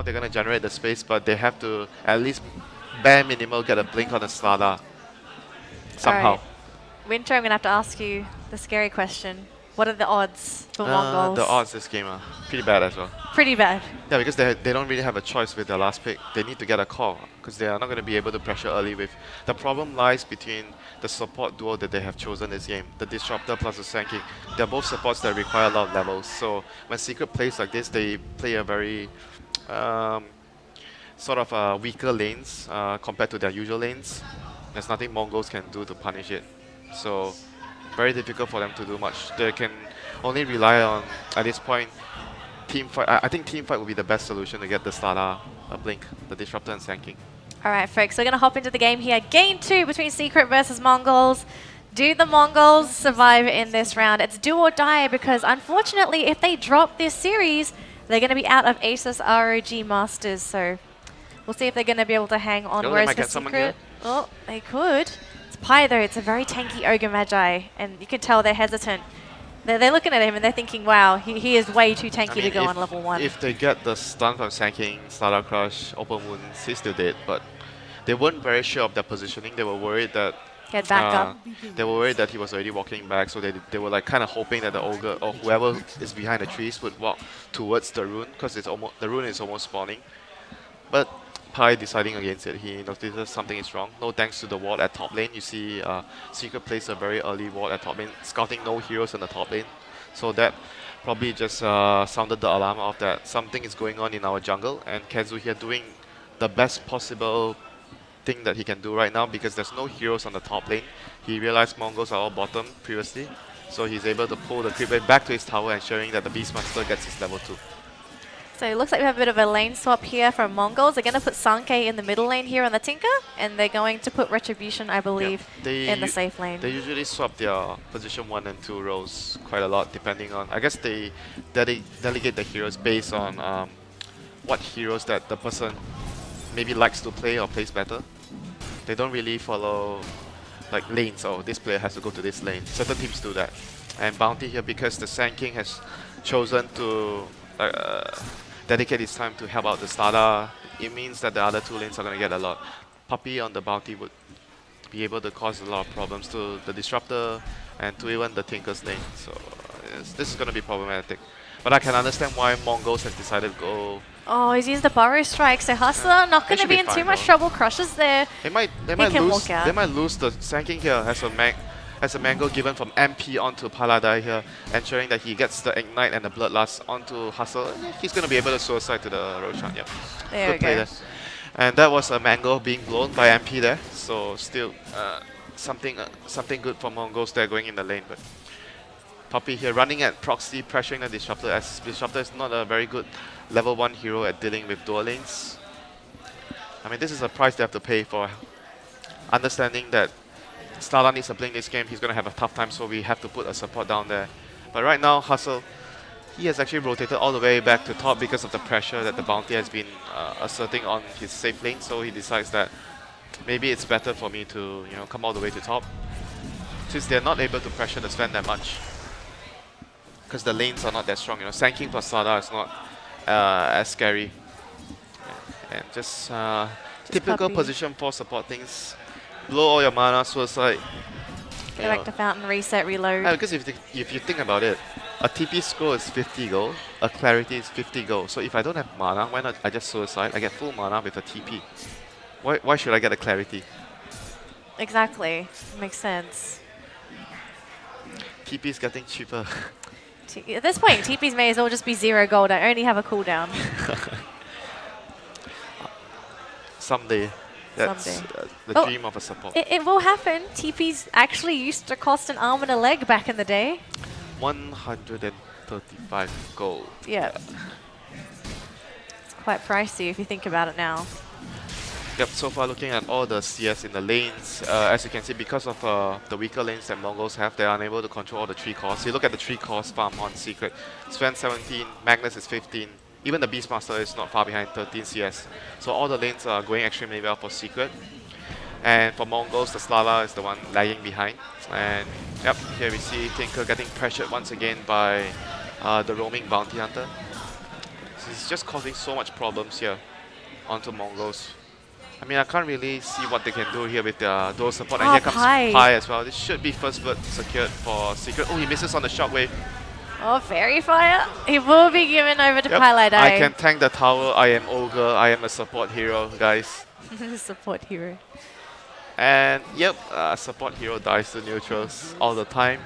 how they're going to generate the space, but they have to at least bare minimal get a blink on the Slada All somehow. right, Winter, I'm going to have to ask you the scary question. What are the odds for The Mongols? odds this game are pretty bad as well. Pretty bad. Yeah, because they don't really have a choice with their last pick. They need to get a call because they are not going to be able to pressure early with. The problem lies between the support duo that they have chosen this game, the Disruptor plus the Sanking. They're both supports that require a lot of levels. So when Secret plays like this, they play a very um, sort of weaker lanes compared to their usual lanes. There's nothing Mongols can do to punish it. So very difficult for them to do much. They can only rely on, at this point, team fight. I think team fight would be the best solution to get the Slada, Blink, the Disruptor, and Sanking. All right, folks, we're going to hop into the game here. Game 2 between Secret versus Mongols. Do the Mongols survive in this round? It's do or die because, unfortunately, if they drop this series, they're going to be out of Asus ROG Masters. So we'll see if they're going to be able to hang on. They Whereas might for get someone here. Secret, oh, they could. It's Pi, though. It's a very tanky Ogre Magi, and you can tell they're hesitant. They're looking at him and they're thinking, wow, he is way too tanky to go on level 1. If they get the stun from Sanking, Slada Crush, Open Wounds, he's still dead. But they weren't very sure of their positioning. They were worried that Get back up. they were worried that he was already walking back, so they were like kind of hoping that the ogre or whoever is behind the trees would walk towards the rune because the rune is almost spawning. But Pi deciding against it, he notices something is wrong. No thanks to the ward at top lane. You see Secret plays a very early ward at top lane, scouting no heroes in the top lane. So that probably just sounded the alarm of that something is going on in our jungle, and Kenzu here doing the best possible thing that he can do right now because there's no heroes on the top lane. He realized Mongols are all bottom previously, so he's able to pull the creep wave back to his tower, ensuring that the Beastmaster gets his level 2. So it looks like we have a bit of a lane swap here from Mongols. They're going to put Sankey in the middle lane here on the Tinker, and they're going to put Retribution, I believe, in the safe lane. They usually swap their position 1 and 2 roles quite a lot depending on, I guess they delegate the heroes based on what heroes that the person maybe likes to play or plays better. They don't really follow like lanes, oh this player has to go to this lane. Certain teams do that. And Bounty here, because the Sand King has chosen to dedicate his time to help out the Slada, it means that the other 2 lanes are going to get a lot. Puppy on the Bounty would be able to cause a lot of problems to the Disruptor and to even the Tinker's lane. So this is going to be problematic. But I can understand why Mongols has decided to go. Oh, he's used the Burrow Strike, so Hustler not going to be in too much trouble. Crushes there. They might lose the Sand King here as a mango given from MP onto Paladai here, ensuring that he gets the Ignite and the Bloodlust onto Hustle. He's going to be able to suicide to the Roshan. Yep. There we go. And that was a mango being blown by MP there, so still something good for Mongols there going in the lane. But Puppy here running at proxy, pressuring the Disruptor, as Disruptor is not a very good level 1 hero at dealing with dual lanes. I mean, this is a price they have to pay for understanding that Slada needs to blink this game. He's going to have a tough time, so we have to put a support down there. But right now, Hustle, he has actually rotated all the way back to top because of the pressure that the Bounty has been asserting on his safe lane. So he decides that maybe it's better for me to come all the way to top, since they're not able to pressure the Sven that much, because the lanes are not that strong. Sand King plus Slada is not as scary, and just typical Puppy. position 4 support things. Blow all your mana, suicide. Go back to Fountain, reset, reload. Yeah, because if you think about it, a TP scroll is 50 gold, a clarity is 50 gold. So if I don't have mana, why not I just suicide? I get full mana with a TP. Why should I get a clarity? Exactly. Makes sense. TP is getting cheaper. At this point, TPs may as well just be 0 gold. I only have a cooldown. Someday. That's the dream of a support. It will happen. TPs actually used to cost an arm and a leg back in the day. 135 gold. Yeah. It's quite pricey if you think about it now. Yep, so far looking at all the CS in the lanes, as you can see, because of the weaker lanes that Mongols have, they are unable to control all the 3 cores. You look at the 3 cores farm on Secret. Sven 17, Magnus is 15. Even the Beastmaster is not far behind, 13 CS. So all the lanes are going extremely well for Secret. And for Mongols, the Slala is the one lagging behind. And yep, here we see Tinker getting pressured once again by the roaming Bounty Hunter. He's just causing so much problems here onto Mongolz. I mean, I can't really see what they can do here with their dual support. And Oh, here comes Pi. Pi as well. This should be first blood secured for Secret. Oh, he misses on the shockwave. Oh, Fairy Fire. He will be given over to Yep. Pilot I can tank the tower. I am Ogre. I am a support hero, guys. Support hero. And yep, support hero dies to neutrals all the time.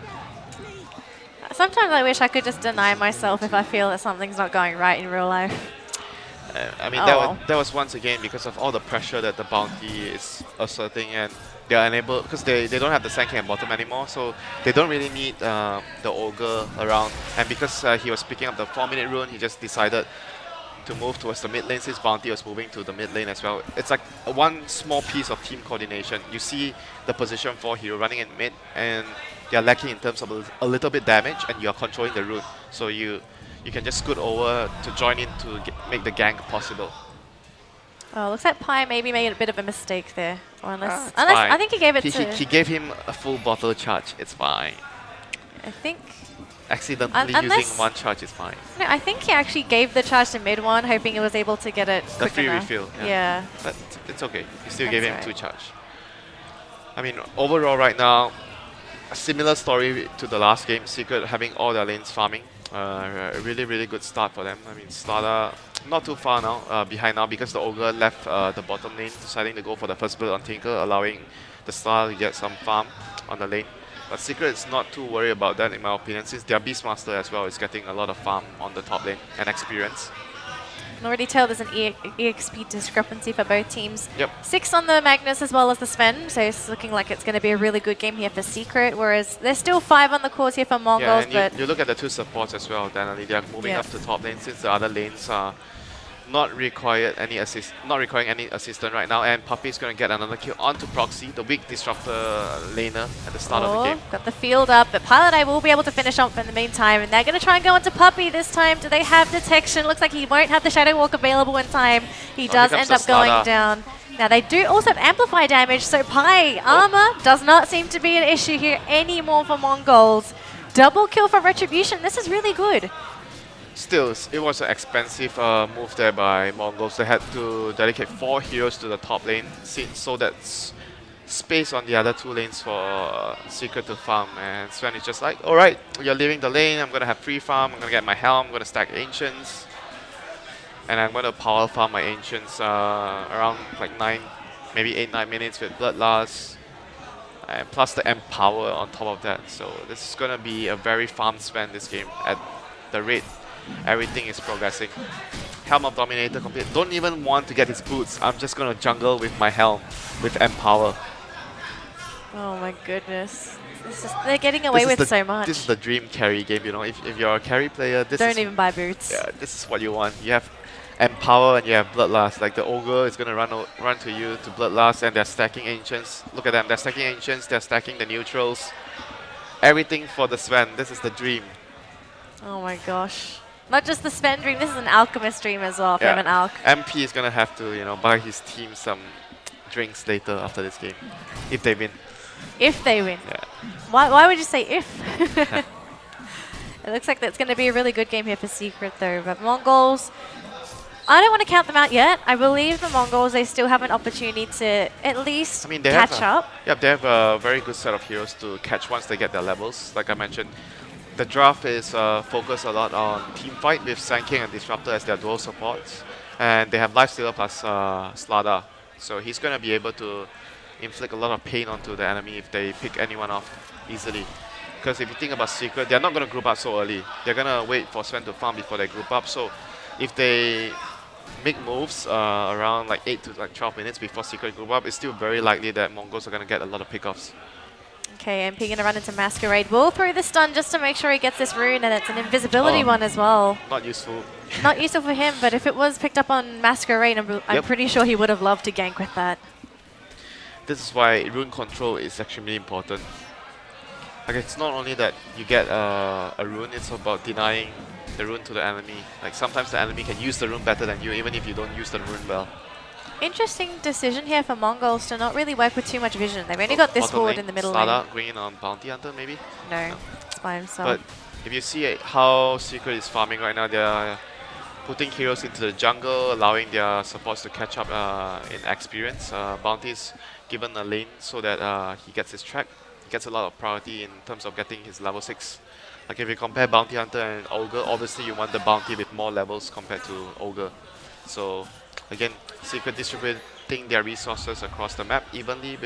Sometimes I wish I could just deny myself if I feel that something's not going right in real life. I mean, Oh. that was once again because of all the pressure that the bounty is asserting, and they are unable, because they don't have the Sand King at bottom anymore, so they don't really need the Ogre around. And because he was picking up the 4-minute rune, he just decided to move towards the mid lane since bounty was moving to the mid lane as well. It's like one small piece of team coordination. You see the position 4 hero running in mid, and you're lacking in terms of a little bit damage, and you're controlling the rune. So you can just scoot over to join in to make the gank possible. Oh, looks like Pi maybe made a bit of a mistake there. Or unless It's fine. I think he gave it to... He gave him a full bottle charge. It's fine. I think... Accidentally unless- using one charge is fine. No, I think he actually gave the charge to mid one, hoping he was able to get it The quick free enough. refill. Yeah. But it's okay. You still That's gave him right. 2 charge. I mean, overall right now, a similar story to the last game. Secret having all their lanes farming. A really good start for them. I mean, Slada not too far now, behind now, because the Ogre left the bottom lane, deciding to go for the first build on Tinker, allowing the Slada to get some farm on the lane. But Secret is not too worried about that in my opinion, since their Beastmaster as well is getting a lot of farm on the top lane and experience. You can already tell there's an EXP discrepancy for both teams. Yep. 6 on the Magnus as well as the Sven, so it's looking like it's going to be a really good game here for Secret, whereas there's still 5 on the course here for Mongolz, Yeah, and but... you look at the 2 supports as well, Danali, they're moving Yeah. up to top lane since the other lanes are not requiring any assistance right now, and Puppy's going to get another kill onto Proxy, the weak disruptor laner at the start of the game. Got the field up, but Pilot Eye will be able to finish up in the meantime, and they're going to try and go into Puppy this time. Do they have detection? Looks like he won't have the Shadow Walk available in time. He does here comes end up the going Slada. down. Now they do also have Amplify damage, so Pi armor does not seem to be an issue here anymore for Mongolz. Double kill for Retribution. This is really good. Still, it was an expensive move there by Mongolz. They had to dedicate 4 heroes to the top lane, so that's space on the other 2 lanes for Secret to farm. And Sven is just like, alright, you're leaving the lane, I'm going to have free farm, I'm going to get my helm, I'm going to stack Ancients. And I'm going to power farm my Ancients around like 9, maybe 8-9 minutes with Bloodlust. And plus the Empower on top of that. So this is going to be a very farm Sven this game at the rate everything is progressing. Helm of Dominator complete. Don't even want to get his boots. I'm just going to jungle with my helm with Empower. Oh my goodness. They're getting away with so much. This is the dream carry game, you know. If you're a carry player, this Don't is even buy boots. yeah, this is what you want. You have Empower and you have Bloodlust. Like the Ogre is gonna run to you to Bloodlust, and they're stacking Ancients. Look at them, they're stacking Ancients, they're stacking the neutrals. Everything for the Sven. This is the dream. Oh my gosh. Not just the Sven dream, this is an Alchemist dream as well, from an Alch. MP is gonna have to, you know, buy his team some drinks later after this game, if they win. If they win. Yeah. Why would you say if? It looks like that's going to be a really good game here for Secret though, but Mongolz, I don't want to count them out yet. I believe the Mongolz, they still have an opportunity to at least catch up. Yeah, they have a very good set of heroes to catch once they get their levels. Like I mentioned, the draft is focused a lot on team fight with Sand King and Disruptor as their dual supports. And they have Lifestealer plus Slada. So he's going to be able to inflict a lot of pain onto the enemy if they pick anyone off easily. Because if you think about Secret, they're not going to group up so early. They're going to wait for Sven to farm before they group up. So if they make moves around like 8 to like 12 minutes before Secret group up, it's still very likely that Mongolz are going to get a lot of pickoffs. Okay, MP going to run into Masquerade. Will throw the stun just to make sure he gets this rune, and it's an invisibility one as well. Not useful. Not useful for him, but if it was picked up on Masquerade, I'm pretty sure he would have loved to gank with that. This is why rune control is extremely important. Like, it's not only that you get a rune, it's about denying the rune to the enemy. Like, sometimes the enemy can use the rune better than you, even if you don't use the rune well. Interesting decision here for Mongolz to not really work with too much vision. They've only got this Bottom forward lane, in the middle Slada lane. going in on Bounty Hunter, maybe? No, it's by himself. But if you see how Secret is farming right now, putting heroes into the jungle, allowing their supports to catch up in experience. Bounty's given a lane so that he gets his track. He gets a lot of priority in terms of getting his level 6. Like if you compare Bounty Hunter and Ogre, obviously you want the Bounty with more levels compared to Ogre. So again, Secret distributing their resources across the map evenly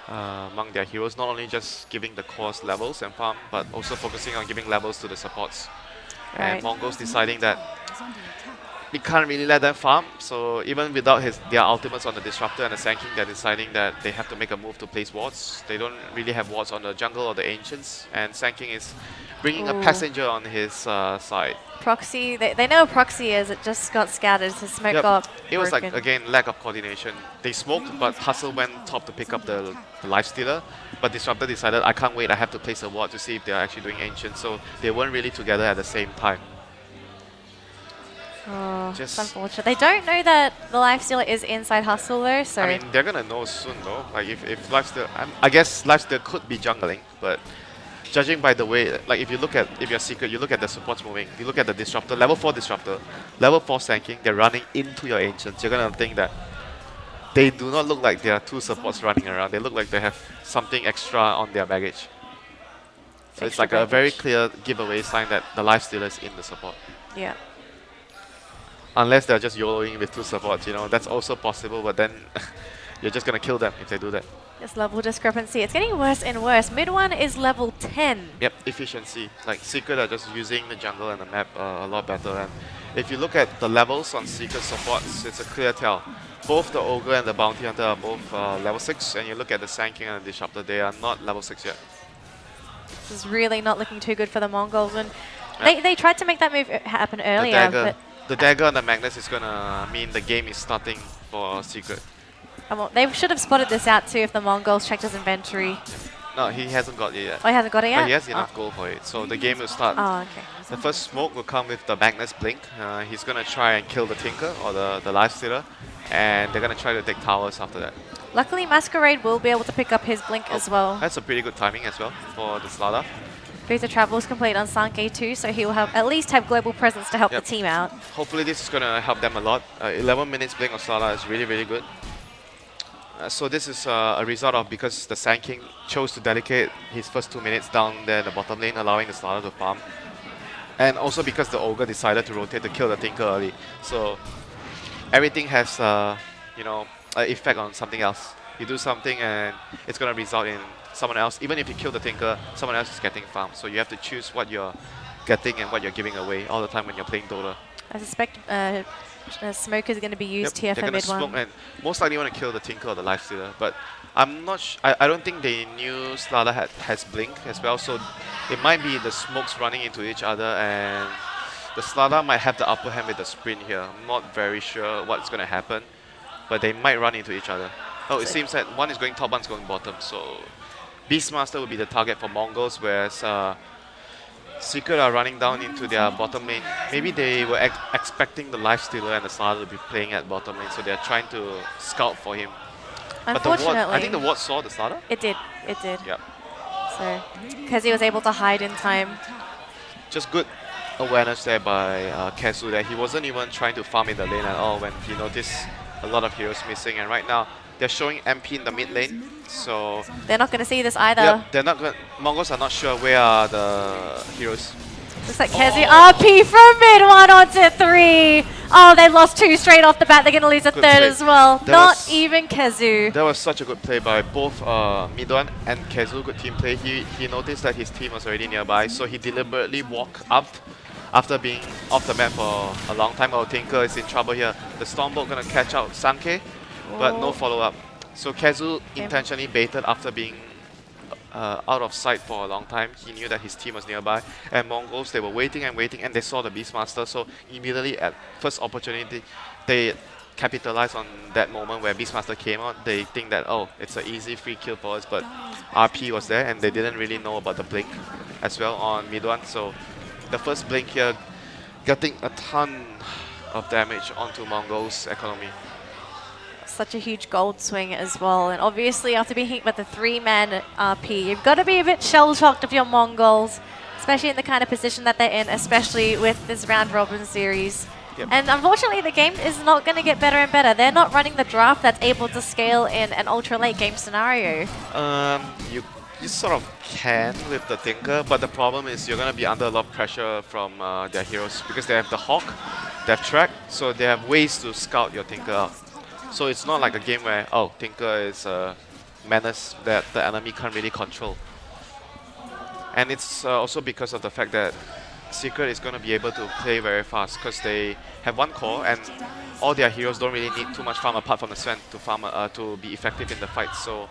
among their heroes, not only just giving the cores levels and farm, but also focusing on giving levels to the supports. And Mongolz deciding that we can't really let them farm, so even without their ultimates on the Disruptor and the Sanking, they're deciding that they have to make a move to place wards. They don't really have wards on the jungle or the Ancients, and Sanking is bringing a passenger on his side. Proxy, they know what Proxy is, it just got scattered, so smoke got It was like, broken. again, lack of coordination. They smoked, but Hustle went top to pick up the Lifestealer, but Disruptor decided, I can't wait, I have to place a ward to see if they're actually doing Ancient, so they weren't really together at the same time. Oh, it's unfortunate. They don't know that the Lifestealer is inside Hustle though, so... I mean, they're gonna know soon though. Like if Lifestealer, I guess Lifestealer could be jungling, but judging by the way, like if you're Secret, you look at the supports moving, you look at the Disruptor, level 4 Disruptor, level 4 Sanking, they're running into your Ancients. You're gonna think that they do not look like there are two supports running around. They look like they have something extra on their baggage. So it's like a very clear giveaway sign that the Lifestealer is in the support. Yeah. Unless they're just YOLOing with two supports, you know, that's also possible, but then you're just gonna kill them if they do that. This level discrepancy, it's getting worse and worse. Mid one is level 10. Yep, efficiency. Like Secret are just using the jungle and the map a lot better, and if you look at the levels on Secret supports, it's a clear tell. Both the Ogre and the Bounty Hunter are both level 6, and you look at the Sanking and the Disruptor, they are not level 6 yet. This is really not looking too good for the Mongolz, and they tried to make that move happen earlier, but... The dagger and the Magnus is gonna mean the game is starting for Secret. They should have spotted this out too if the Mongolz checked his inventory. No, he hasn't got it yet. Oh, he hasn't got it yet? But he has enough gold for it, so the game will start. Oh, okay. The first smoke will come with the Magnus Blink. He's gonna try and kill the Tinker or the Lifestealer, and they're gonna try to take towers after that. Luckily, Masquerade will be able to pick up his Blink as well. That's a pretty good timing as well for the Slaughter. Visa Travel is complete on Sanke too, so he will at least have global presence to help the team out. Hopefully this is going to help them a lot. 11 minutes Blink of Slaughter is really, really good. So this is a result of because the Sand King chose to dedicate his first 2 minutes down there in the bottom lane, allowing the Slaughter to farm. And also because the Ogre decided to rotate to kill the Tinker early. So everything has an effect on something else. You do something and it's going to result in someone else. Even if you kill the Tinker, someone else is getting farmed. So you have to choose what you're getting and what you're giving away all the time when you're playing Dota. I suspect Smoke is going to be used here for mid one. And most likely want to kill the Tinker or the Lifestealer. But I'm not I don't think they knew Slaughter has Blink as well. So it might be the smokes running into each other and the Slaughter might have the upper hand with the sprint here. I'm not very sure what's going to happen. But they might run into each other. Oh, it seems that one is going top, one's going bottom. So Beastmaster will be the target for Mongolz, whereas Secret are running down into their bottom lane. Maybe they were expecting the Lifestealer and the Slaughter to be playing at bottom lane, so they're trying to scout for him. Unfortunately, but I think the ward saw the Slaughter. It did. It did. Yep. So, because he was able to hide in time. Just good awareness there by Kesu that he wasn't even trying to farm in the lane at all when he noticed a lot of heroes missing, and right now they're showing MP in the mid lane, so they're not going to see this either. Yep, they're not going. Mongolz are not sure where are the heroes. Looks like Kezu RP from mid one onto 3. Oh, they lost 2 straight off the bat. They're going to lose a 3rd as well. Not even Kezu. That was such a good play by both mid one and Kezu. Good team play. He noticed that his team was already nearby, so he deliberately walked up after being off the map for a long time. Our Tinker is in trouble here. The Stormbolt gonna catch out Sanke, but no follow-up. So Kezu intentionally baited after being out of sight for a long time. He knew that his team was nearby. And Mongolz, they were waiting and waiting, and they saw the Beastmaster. So immediately at first opportunity, they capitalized on that moment where Beastmaster came out. They think that, oh, it's an easy free kill for us, but RP was there, and they didn't really know about the Blink as well on mid one. So the first Blink here, getting a ton of damage onto Mongolz economy. Such a huge gold swing as well, and obviously after being hit with the 3-man RP, you've got to be a bit shell-shocked of your Mongolz, especially in the kind of position that they're in, especially with this round-robin series. Yep. And unfortunately, the game is not going to get better and better. They're not running the draft that's able to scale in an ultra late game scenario. You sort of can with the Tinker, but the problem is you're going to be under a lot of pressure from their heroes because they have the Hawk, they have Track, so they have ways to scout your Tinker out. So it's not like a game where, oh, Tinker is a menace that the enemy can't really control. And it's also because of the fact that Secret is going to be able to play very fast because they have one core and all their heroes don't really need too much farm apart from the Sven to farm to be effective in the fight. So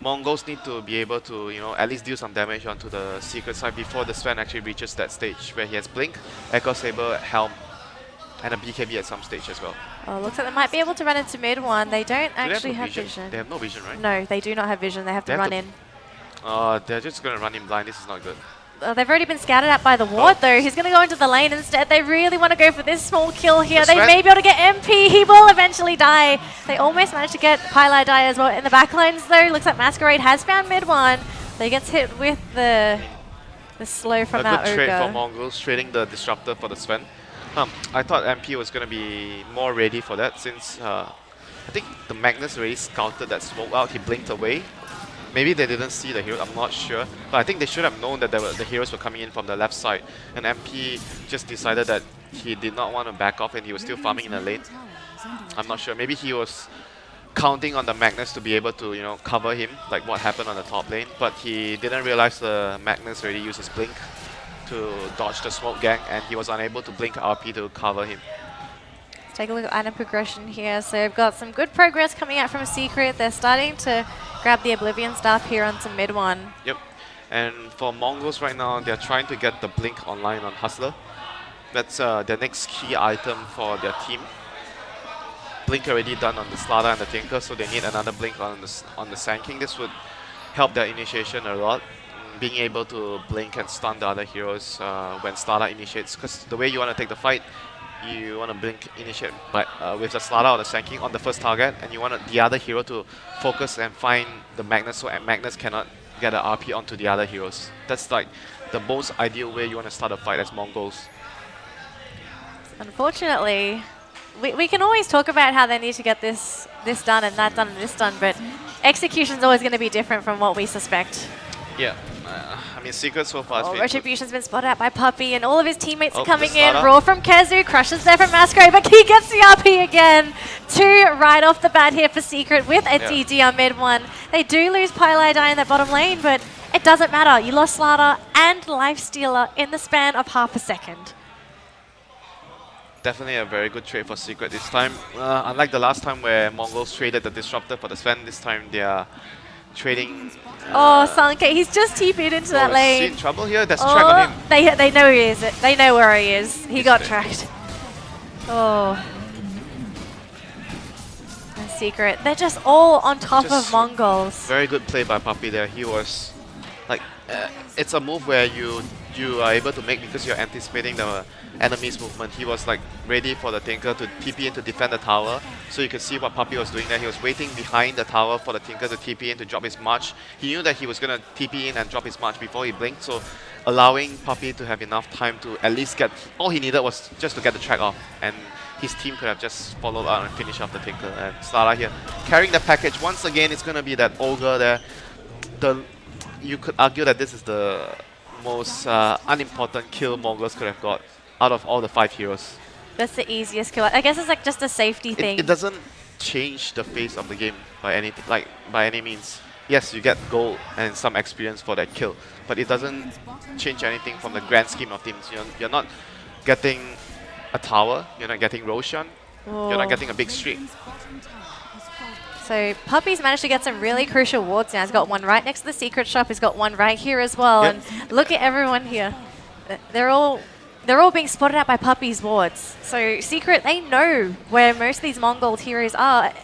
Mongolz need to be able to, you know, at least deal some damage onto the Secret side before the Sven actually reaches that stage where he has Blink, Echo Saber, Helm, and a BKB at some stage as well. Oh, looks like they might be able to run into mid one. They don't actually have, no have vision. They have no vision, right? No, they do not have vision. They have to run in. They're just going to run in blind. This is not good. They've already been scouted at by the ward though. He's going to go into the lane instead. They really want to go for this small kill here. They may be able to get MP. He will eventually die. They almost managed to get Pylai die as well. In the backlines though, looks like Masquerade has found mid one. But he gets hit with the slow from that A good trade Ogre. for Mongolz, trading the Disruptor for the Sven. I thought MP was going to be more ready for that since I think the Magnus already scouted that smoke out. He blinked away. Maybe they didn't see the hero, I'm not sure. But I think they should have known that the heroes were coming in from the left side. And MP just decided that he did not want to back off and he was still farming in the lane. I'm not sure. Maybe he was counting on the Magnus to be able to, you know, cover him, like what happened on the top lane. But he didn't realize the Magnus already used his blink to dodge the smoke gang and he was unable to blink RP to cover him. Let's take a look at item progression here. So we've got some good progress coming out from Secret. They're starting to grab the Oblivion Staff here onto mid one. Yep. And for Mongolz right now, they're trying to get the blink online on Hustler. That's the next key item for their team. Blink already done on the Slada and the Tinker, so they need another blink on the Sand King. This would help their initiation a lot. Being able to blink and stun the other heroes when Slada initiates, because the way you want to take the fight, you want to blink initiate with the Slada or the Sand King on the first target, and you want the other hero to focus and find the Magnus, so Magnus cannot get an RP onto the other heroes. That's like the most ideal way you want to start a fight as Mongolz. Unfortunately, we can always talk about how they need to get this done and that done and this done, but execution's always going to be different from what we suspect. Yeah. I mean, Secret so far has been Retribution's been spotted out by Puppey, and all of his teammates are coming Slada. in. Raw from Kezu, crushes there from Masquerade, but he gets the RP again. 2 right off the bat here for Secret with a DD on mid one. They do lose Pylai die in their bottom lane, but it doesn't matter. You lost Slada and Lifestealer in the span of half a second. Definitely a very good trade for Secret this time. Unlike the last time where Mongolz traded the Disruptor for the Sven, this time they are trading... Sanke, he's just TP'd into that lane. Is he in trouble here? There's track on him. They know he is. They know where he is. He got tracked. Oh. And Secret. They're just all on top of Mongolz. Very good play by Puppey there. He was like, it's a move where you are able to make because you're anticipating the enemy's movement. He was like ready for the Tinker to TP in to defend the tower. So you can see what Puppey was doing there. He was waiting behind the tower for the Tinker to TP in to drop his march. He knew that he was going to TP in and drop his march before he blinked. So allowing Puppey to have enough time to at least get... All he needed was just to get the track off. And his team could have just followed out and finished off the Tinker. And Slada here carrying the package. Once again, it's going to be that Ogre there. You could argue that this is the most unimportant kill Mongolz could have got out of all the 5 heroes. That's the easiest kill. I guess it's like just a safety thing. It doesn't change the face of the game by any means. Yes, you get gold and some experience for that kill, but it doesn't change anything from the grand scheme of things. You're not getting a tower, you're not getting Roshan, you're not getting a big streak. So Puppey's managed to get some really crucial wards now. He's got one right next to the Secret shop. He's got one right here as well. Yep. And look at everyone here. They're all being spotted out by Puppey's wards. So Secret, they know where most of these Mongolz heroes are.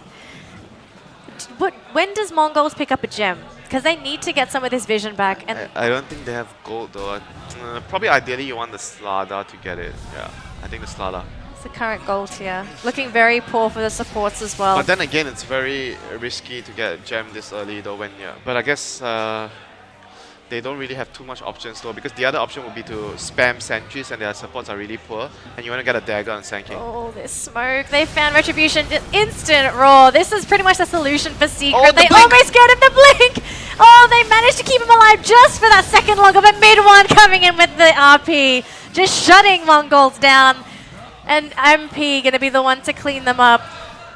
But when does Mongolz pick up a gem? Because they need to get some of this vision back. And I don't think they have gold though. Probably ideally you want the Slada to get it. Yeah, I think the Slada. it's the current gold tier. Looking very poor for the supports as well. But then again, it's very risky to get a gem this early though. But I guess they don't really have too much options though, because the other option would be to spam sentries and their supports are really poor, and you want to get a dagger on Sand King. Oh, this smoke. They found Retribution. Instant roar. This is pretty much the solution for Secret. Oh, they blink. almost get him the blink. Oh, they managed to keep him alive just for that second longer, but mid-1 coming in with the RP. Just shutting Mongolz down. And MP going to be the one to clean them up.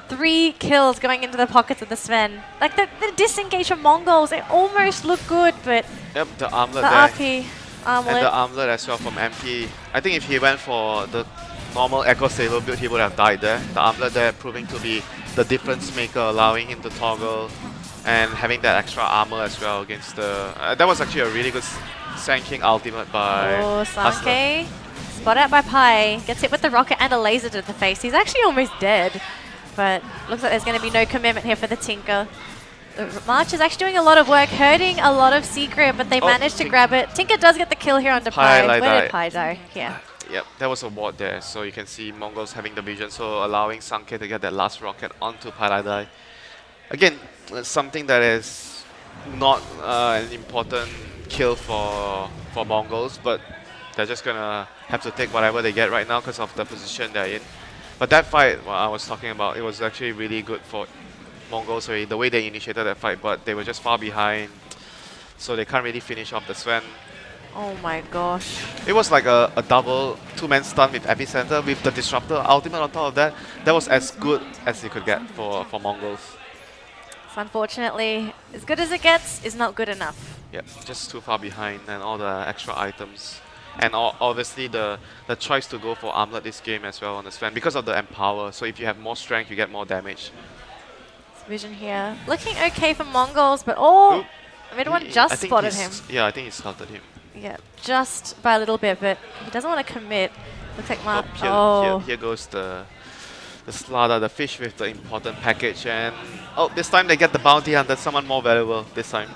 3 kills going into the pockets of the Sven. Like the disengage from Mongolz, it almost looked good, but Yep, the armlet the there. RP And armlet. the armlet as well from MP. I think if he went for the normal Echo Sailor build, he would have died there. The armlet there proving to be the difference maker, allowing him to toggle and having that extra armor as well against the... that was actually a really good Sand King ultimate by Oh, Hustler. Sanke. Spot out by Pai. Gets hit with the rocket and a laser to the face. He's actually almost dead. But looks like there's going to be no commitment here for the Tinker. The March is actually doing a lot of work, hurting a lot of Secret, but they managed to grab it. Tinker does get the kill here under Pai. Where did Pai die? Yeah. Yep, there was a ward there, so you can see Mongolz having the vision, so allowing Sanke to get that last rocket onto Paradai. Again, something that is not an important kill for Mongolz, but they're just gonna have to take whatever they get right now because of the position they're in. But that fight, I was talking about, it was actually really good for Mongolz, the way they initiated that fight, but they were just far behind, so they can't really finish off the Sven. Oh my gosh. It was like a double 2-man stun with Epicenter with the Disruptor ultimate on top of that. That was as good as you could get for Mongolz. So unfortunately, as good as it gets is not good enough. Yep, just too far behind and all the extra items. And obviously the choice to go for armlet this game as well on the Sven because of the empower. So if you have more strength, you get more damage. Vision here. Looking okay for Mongolz, but oh, mid-1 just I think spotted him. Yeah, I think he scouted him. Yeah, just by a little bit, but he doesn't want to commit. Looks like Mark. Here goes the Slada, the fish with the important package, and this time they get the bounty hunter, someone more valuable this time.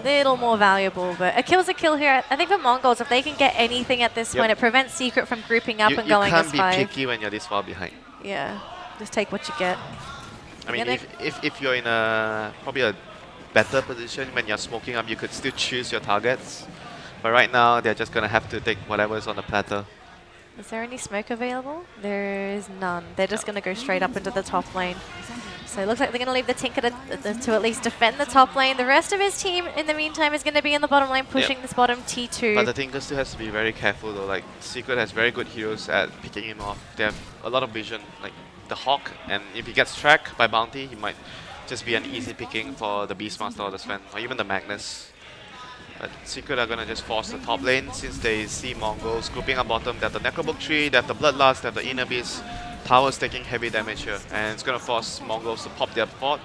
Little more valuable, but a kill's a kill here. I think for Mongolz, if they can get anything at this point, it prevents Secret from grouping up and going as 5. You can't be picky when you're this far behind. Yeah, just take what you get. I mean, if you're in probably a better position when you're smoking up, you could still choose your targets. But right now, they're just going to have to take whatever's on the platter. Is there any smoke available? There is none. They're just going to go straight up into the top lane. So it looks like they're going to leave the Tinker to at least defend the top lane. The rest of his team, in the meantime, is going to be in the bottom lane, pushing this bottom T2. But the Tinker still has to be very careful though. Like, Secret has very good heroes at picking him off. They have a lot of vision, like the Hawk, and if he gets tracked by Bounty, he might just be an easy picking for the Beastmaster or the Sven, or even the Magnus. But Secret are going to just force the top lane since they see Mongolz grouping up bottom. They have the Necrobook tree, they have the Bloodlust, they have the Inner Beast. Tower's taking heavy damage here, and it's going to force Mongolz to pop their fort.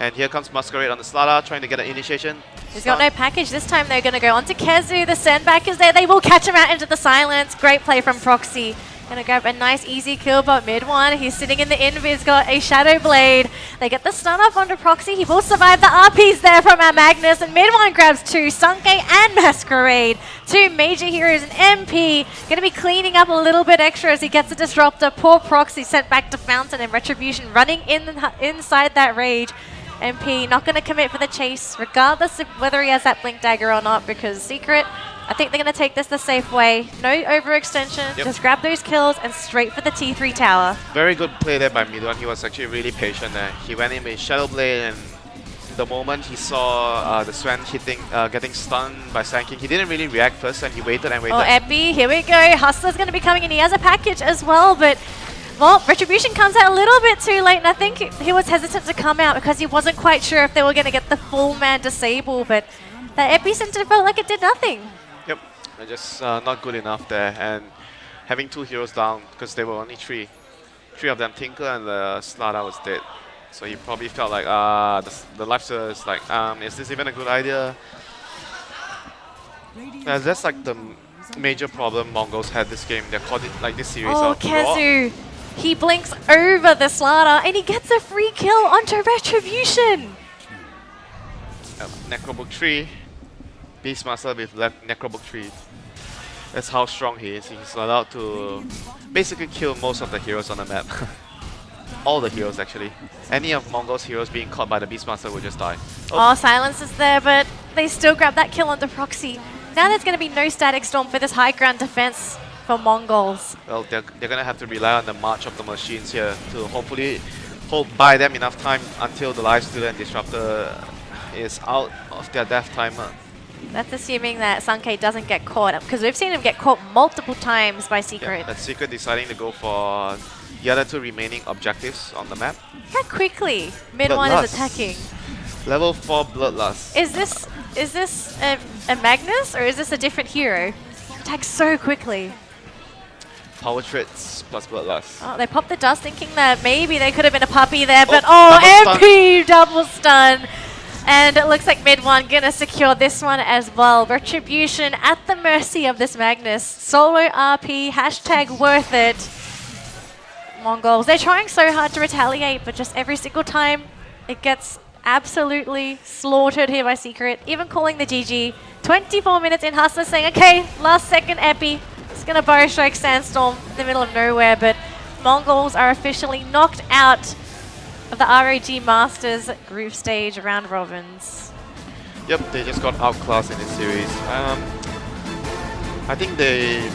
And here comes Masquerade on the Slada, trying to get an initiation. He's got no package. This time they're going to go onto Kezu. The sendback is there. They will catch him out into the silence. Great play from Proxy. Going to grab a nice easy kill, but mid-1, he's sitting in the invis, got a Shadow Blade. They get the stun off onto Proxy. He will survive the RPs there from our Magnus, and mid-1 grabs 2, Sanke and Masquerade. 2 major heroes, and MP going to be cleaning up a little bit extra as he gets a Disruptor. Poor Proxy sent back to Fountain, and Retribution running inside that Rage. MP not going to commit for the chase, regardless of whether he has that Blink Dagger or not, because Secret, I think they're going to take this the safe way. No overextension, just grab those kills and straight for the T3 tower. Very good play there by mid-1. He was actually really patient there. He went in with Shadow Blade, and the moment he saw the Sven getting stunned by Sand King, he didn't really react first, and he waited and waited. Oh, Epi, here we go. Hustler's going to be coming in. He has a package as well, but well, Retribution comes out a little bit too late, and I think he was hesitant to come out because he wasn't quite sure if they were going to get the full man disable, but that Epicenter felt like it did nothing. Yep, they're just not good enough there, and having 2 heroes down because there were only 3. 3 of them, Tinker and the Slada was dead. So he probably felt like, the lifesteal is like, is this even a good idea? That's like the major problem Mongolz had this game. They called it like this series of Kezu. He blinks over the Slada and he gets a free kill onto Retribution. Necrobook tree, Beastmaster with left Necrobook tree. That's how strong he is. He's allowed to basically kill most of the heroes on the map. All the heroes actually. Any of Mongol's heroes being caught by the Beastmaster will just die. Oh, silence is there, but they still grab that kill on the proxy. Now there's going to be no static storm for this high ground defense for Mongolz. Well, they're going to have to rely on the march of the machines here to hopefully buy them enough time until the live stealer and disruptor is out of their death timer. That's assuming that Sankei doesn't get caught, because we've seen him get caught multiple times by Secret. Yeah, that's Secret deciding to go for the other two remaining objectives on the map. How quickly Mid-1 is attacking. Level 4 Bloodlust. Is this a Magnus, or is this a different hero? Attacks so quickly. Power Trits plus Bloodlust. Oh, they popped the dust thinking that maybe they could have been a puppy there, but double MP double stun. And it looks like Mid-1 gonna secure this one as well. Retribution at the mercy of this Magnus. Solo RP, hashtag worth it. Mongolz, they're trying so hard to retaliate, but just every single time it gets absolutely slaughtered here by Secret. Even calling the GG. 24 minutes in, Hustler saying, okay, last second epi. It's gonna Burrow Strike Sandstorm in the middle of nowhere, but Mongolz are officially knocked out of the ROG Masters group stage round robins. Yep, they just got outclassed in this series. I think they